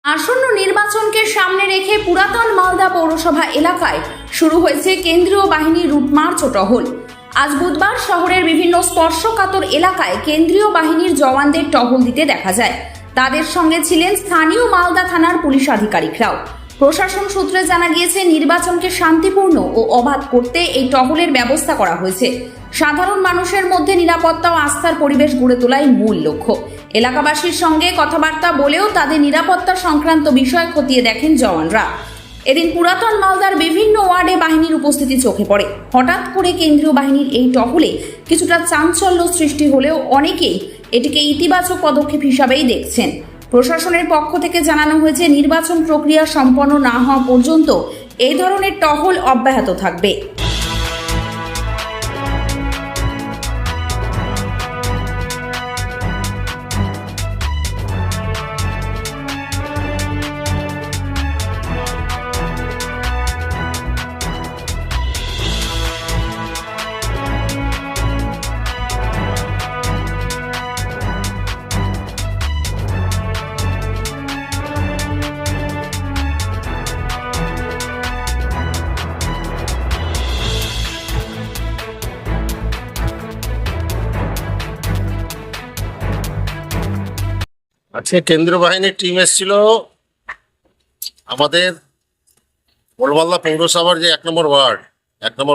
আসন্ন নির্বাচনকে সামনে রেখে পুরাতন মালদা পৌরসভা এলাকায় শুরু হয়েছে কেন্দ্রীয় বাহিনীর রুট মার্চ ও টহল। আজ বুধবার শহরের বিভিন্ন স্পর্শকাতর এলাকায় কেন্দ্রীয় বাহিনীর জওয়ানদের টহল দিতে দেখা যায়। তাদের সঙ্গে ছিলেন স্থানীয় মালদা থানার পুলিশ আধিকারিকরাও। প্রশাসন সূত্রে জানা গিয়েছে, নির্বাচনকে শান্তিপূর্ণ ও অবাধ করতে এই টহলের ব্যবস্থা করা হয়েছে। সাধারণ মানুষের মধ্যে নিরাপত্তা ও আস্থার পরিবেশ গড়ে তোলাই মূল লক্ষ্য। এলাকাবাসীর সঙ্গে কথাবার্তা বলেও তাদের নিরাপত্তা সংক্রান্ত বিষয় খতিয়ে দেখেন জওয়ানরা। এদিন পুরাতন মালদার বিভিন্ন ওয়ার্ডে বাহিনীর উপস্থিতি চোখে পড়ে। হঠাৎ করে কেন্দ্রীয় বাহিনীর এই টহলে কিছুটা চাঞ্চল্য সৃষ্টি হলেও অনেকেই এটিকে ইতিবাচক পদক্ষেপ হিসাবেই দেখছেন। প্রশাসনের পক্ষ থেকে জানানো হয়েছে, নির্বাচন প্রক্রিয়া সম্পন্ন না হওয়া পর্যন্ত এই ধরনের টহল অব্যাহত থাকবে। আজকে কেন্দ্রীয় বাহিনীর টিম এসেছিল আমাদের মালদা পৌরসভার যে 1 নম্বর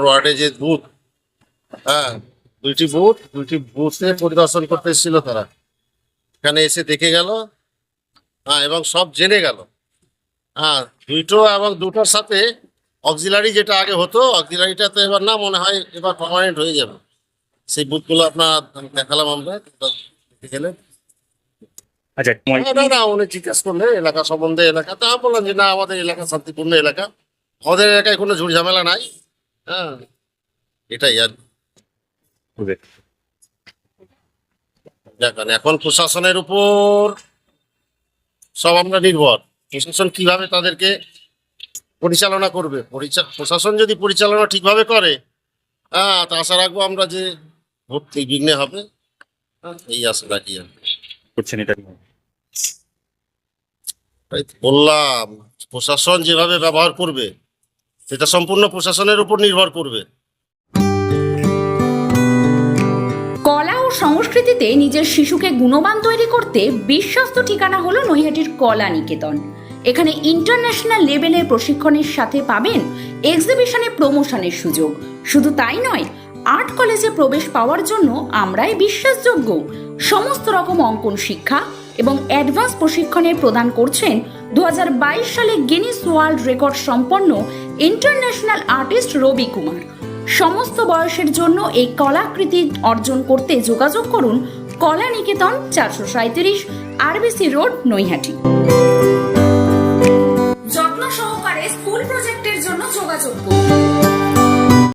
ওয়ার্ডে যে বুথ, দুইটি বুথে পরিদর্শন করতে এসেছিল। তারা এখানে এসে দেখে গেল, এবং সব জেনে গেল। দুটোর সাথে অক্সিলারি যেটা আগে হতো, অক্সিলারিটা তো এবার না, মনে হয় এবার পার্মানেন্ট হয়ে যাবে। সেই বুথগুলো আপনার দেখালাম আমরা, দেখে গেলে। আচ্ছা, না উনি জিজ্ঞেস করলে এলাকা সম্বন্ধে, তা বললাম যে না, আমাদের এলাকা শান্তিপূর্ণ এলাকা, আমাদের এলাকায় কোনো ঝুট ঝামেলা নাই। এটাই আর দেখেন, এখন প্রশাসনের উপর সব আমরা নির্ভর। প্রশাসন কিভাবে তাদেরকে পরিচালনা করবে, প্রশাসন যদি পরিচালনা ঠিকভাবে করে, তা আশা রাখবো আমরা যে ভোট নির্বিঘ্নে হবে, এই আশা রাখি। করছেন এটা বললাম, প্রশাসন যেভাবে ব্যবহার করবে সেটা সম্পূর্ণ প্রশাসনের উপর নির্ভর করবে। কলা ও সংস্কৃতিতে নিজের শিশুকে গুণবান তৈরি করতে বিশ্বস্ত ঠিকানা হলো নৈহাটির কলা নিকেতন। এখানে ইন্টারন্যাশনাল লেভেলের প্রশিক্ষণের সাথে পাবেন এক্সিবিশনে প্রমোশনের সুযোগ। শুধু তাই নয়, আর্ট কলেজে প্রবেশ পাওয়ার জন্য আমরাই বিশ্বাসযোগ্য। সমস্ত রকম অঙ্কন শিক্ষা এবং অ্যাডভান্স প্রশিক্ষণের প্রদান করছেন 2022 সালে গিনিস ওয়ার্ল্ড রেকর্ড সম্পন্ন ইন্টারন্যাশনাল আর্টিস্ট রবি কুমার। সমস্ত বয়সের জন্য এই কলাকৃতি অর্জন করতে যোগাযোগ করুন কলা নিকেতন, 437 RBC রোড, নৈহাটি।